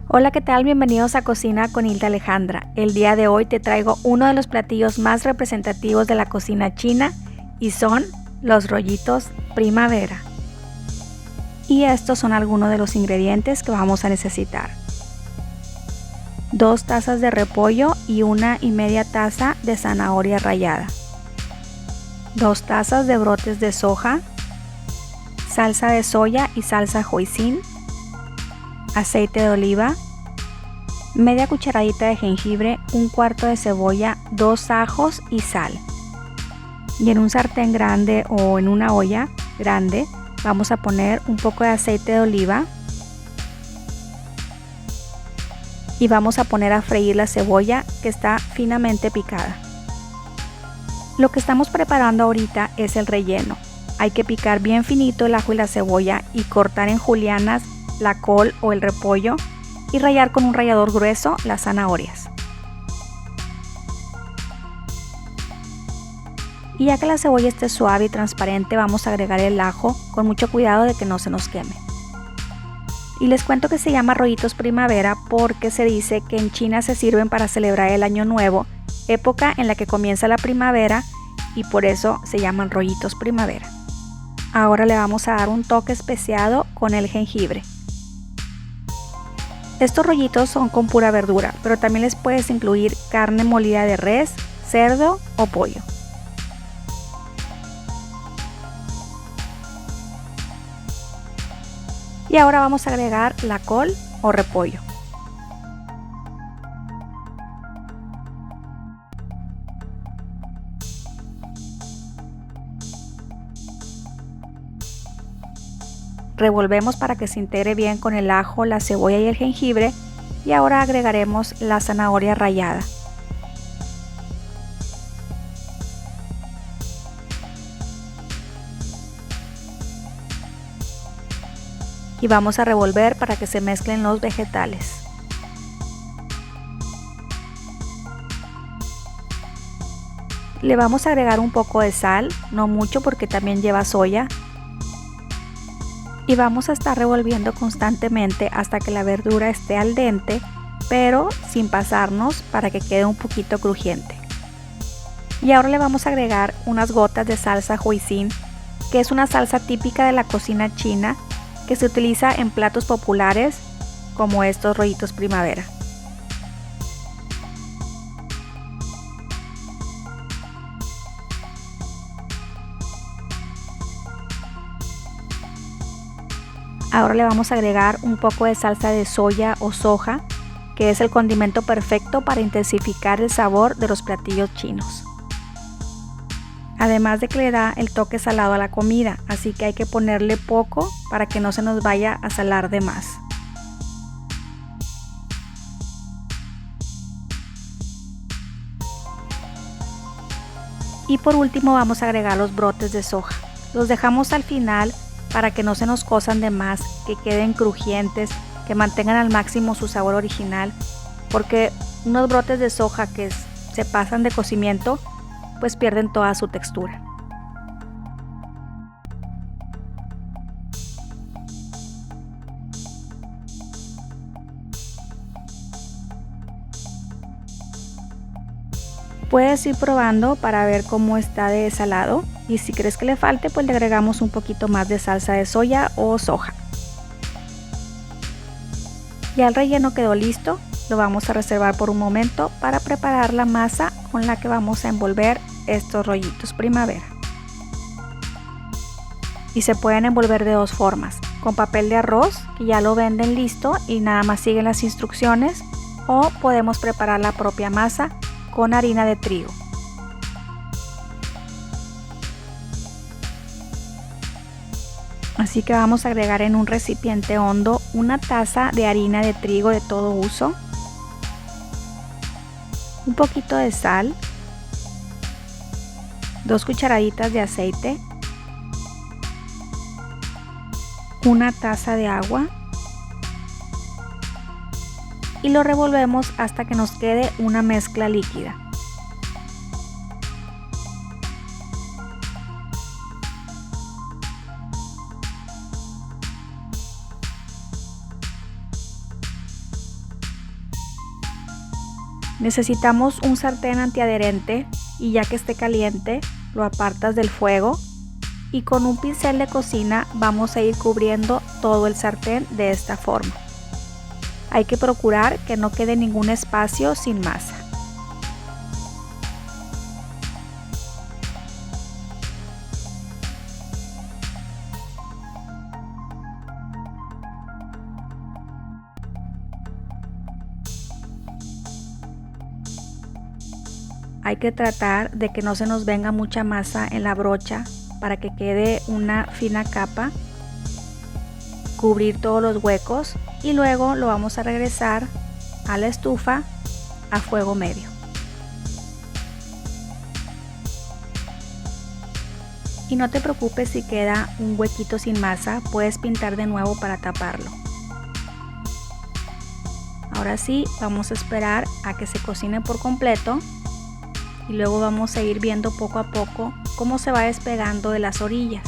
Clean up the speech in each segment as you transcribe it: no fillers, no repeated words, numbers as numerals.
Hola, ¿qué tal? Bienvenidos a Cocina con Hilda Alejandra. El día de hoy te traigo uno de los platillos más representativos de la cocina china y son los rollitos primavera. Y estos son algunos de los ingredientes que vamos a necesitar. 2 tazas de repollo y 1,5 taza de zanahoria rallada. 2 tazas de brotes de soja, salsa de soya y salsa hoisin, aceite de oliva, media cucharadita de jengibre, 1/4 de cebolla, 2 ajos y sal. Y en un sartén grande o en una olla grande vamos a poner un poco de aceite de oliva y vamos a poner a freír la cebolla que está finamente picada. Lo que estamos preparando ahorita es el relleno. Hay que picar bien finito el ajo y la cebolla y cortar en julianas la col o el repollo y rallar con un rallador grueso las zanahorias. Y ya que la cebolla esté suave y transparente, vamos a agregar el ajo con mucho cuidado de que no se nos queme. Y les cuento que se llama rollitos primavera porque se dice que en China se sirven para celebrar el año nuevo, época en la que comienza la primavera, y por eso se llaman rollitos primavera. Ahora le vamos a dar un toque especiado con el jengibre. Estos rollitos son con pura verdura, pero también les puedes incluir carne molida de res, cerdo o pollo. Y ahora vamos a agregar la col o repollo. Revolvemos para que se integre bien con el ajo, la cebolla y el jengibre, y ahora agregaremos la zanahoria rallada. Y vamos a revolver para que se mezclen los vegetales. Le vamos a agregar un poco de sal, no mucho porque también lleva soya. Y vamos a estar revolviendo constantemente hasta que la verdura esté al dente, pero sin pasarnos para que quede un poquito crujiente. Y ahora le vamos a agregar unas gotas de salsa hoisin, que es una salsa típica de la cocina china que se utiliza en platos populares como estos rollitos primavera. Ahora le vamos a agregar un poco de salsa de soya o soja, que es el condimento perfecto para intensificar el sabor de los platillos chinos. Además de que le da el toque salado a la comida, así que hay que ponerle poco para que no se nos vaya a salar de más. Y por último vamos a agregar los brotes de soja. Los dejamos al final para que no se nos cosan de más, que queden crujientes, que mantengan al máximo su sabor original, porque unos brotes de soja que se pasan de cocimiento pues pierden toda su textura. Puedes ir probando para ver cómo está de salado, y si crees que le falte pues le agregamos un poquito más de salsa de soya o soja. Ya el relleno quedó listo, lo vamos a reservar por un momento para preparar la masa con la que vamos a envolver estos rollitos primavera. Y se pueden envolver de 2 formas, con papel de arroz, que ya lo venden listo y nada más siguen las instrucciones, o podemos preparar la propia masa con harina de trigo. Así que vamos a agregar en un recipiente hondo 1 taza de harina de trigo de todo uso, un poquito de sal, 2 cucharaditas de aceite, 1 taza de agua y lo revolvemos hasta que nos quede una mezcla líquida. Necesitamos un sartén antiadherente y ya que esté caliente, lo apartas del fuego y con un pincel de cocina vamos a ir cubriendo todo el sartén de esta forma. Hay que procurar que no quede ningún espacio sin masa. Hay que tratar de que no se nos venga mucha masa en la brocha para que quede una fina capa. Cubrir todos los huecos y luego lo vamos a regresar a la estufa a fuego medio. Y no te preocupes si queda un huequito sin masa, puedes pintar de nuevo para taparlo. Ahora sí, vamos a esperar a que se cocine por completo y luego vamos a ir viendo poco a poco cómo se va despegando de las orillas.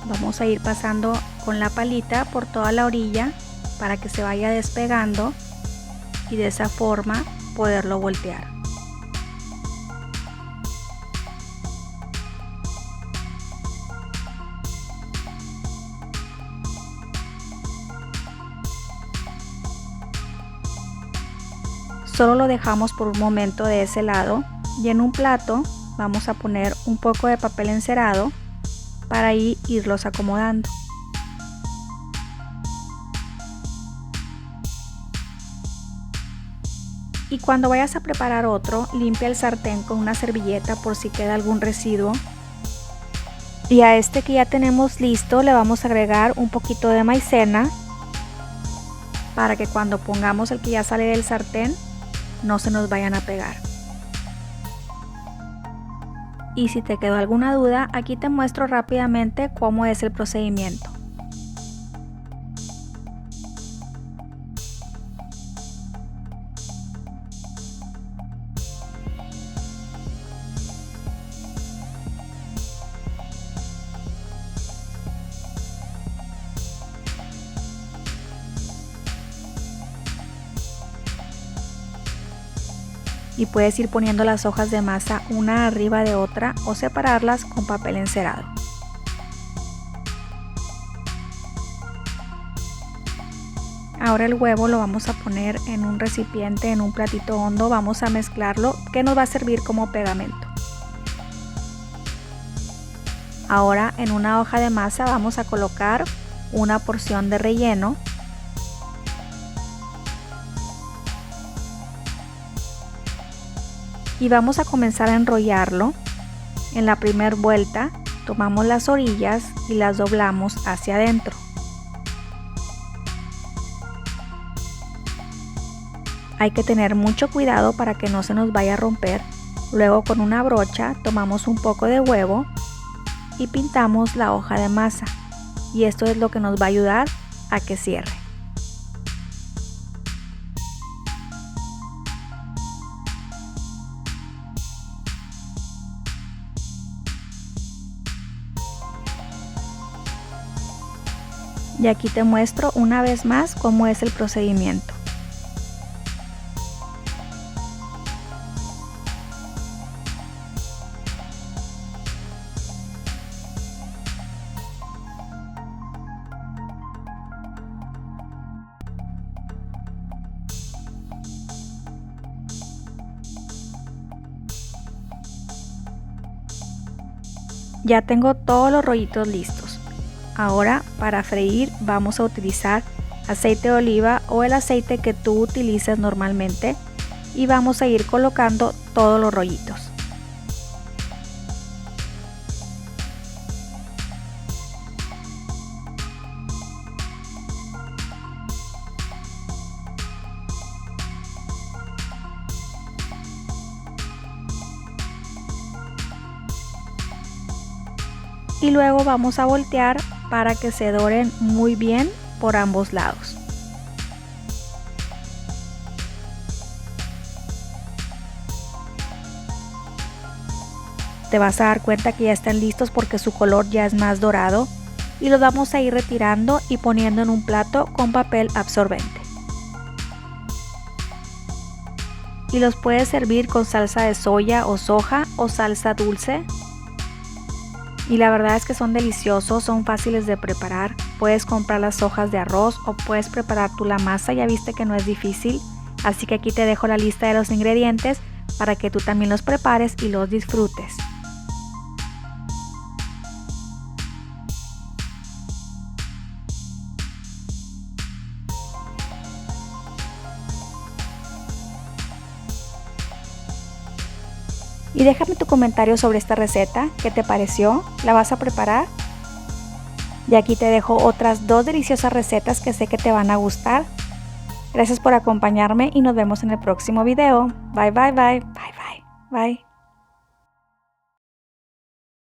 Vamos a ir pasando con la palita por toda la orilla para que se vaya despegando y de esa forma poderlo voltear. Solo lo dejamos por un momento de ese lado y en un plato vamos a poner un poco de papel encerado para ahí irlos acomodando. Y cuando vayas a preparar otro, limpia el sartén con una servilleta por si queda algún residuo. Y a este que ya tenemos listo le vamos a agregar un poquito de maicena para que cuando pongamos el que ya sale del sartén no se nos vayan a pegar. Y si te quedó alguna duda, aquí te muestro rápidamente cómo es el procedimiento. Y puedes ir poniendo las hojas de masa una arriba de otra o separarlas con papel encerado. Ahora el huevo lo vamos a poner en un recipiente, en un platito hondo, vamos a mezclarlo que nos va a servir como pegamento. Ahora en una hoja de masa vamos a colocar una porción de relleno. Y vamos a comenzar a enrollarlo. En la primera vuelta tomamos las orillas y las doblamos hacia adentro. Hay que tener mucho cuidado para que no se nos vaya a romper. Luego con una brocha tomamos un poco de huevo y pintamos la hoja de masa. Y esto es lo que nos va a ayudar a que cierre. Y aquí te muestro una vez más cómo es el procedimiento. Ya tengo todos los rollitos listos. Ahora para freír vamos a utilizar aceite de oliva o el aceite que tú utilices normalmente y vamos a ir colocando todos los rollitos. Y luego vamos a voltear para que se doren muy bien por ambos lados. te vas a dar cuenta que ya están listos porque su color ya es más dorado, y los vamos a ir retirando y poniendo en un plato con papel absorbente. Y los puedes servir con salsa de soya o soja o salsa dulce. Y la verdad es que son deliciosos, son fáciles de preparar. Puedes comprar las hojas de arroz o puedes preparar tú la masa, ya viste que no es difícil. Así que aquí te dejo la lista de los ingredientes para que tú también los prepares y los disfrutes. Y déjame tu comentario sobre esta receta, ¿qué te pareció? ¿La vas a preparar? Y aquí te dejo otras 2 deliciosas recetas que sé que te van a gustar. Gracias por acompañarme y nos vemos en el próximo video. Bye, bye, bye, bye, bye, bye.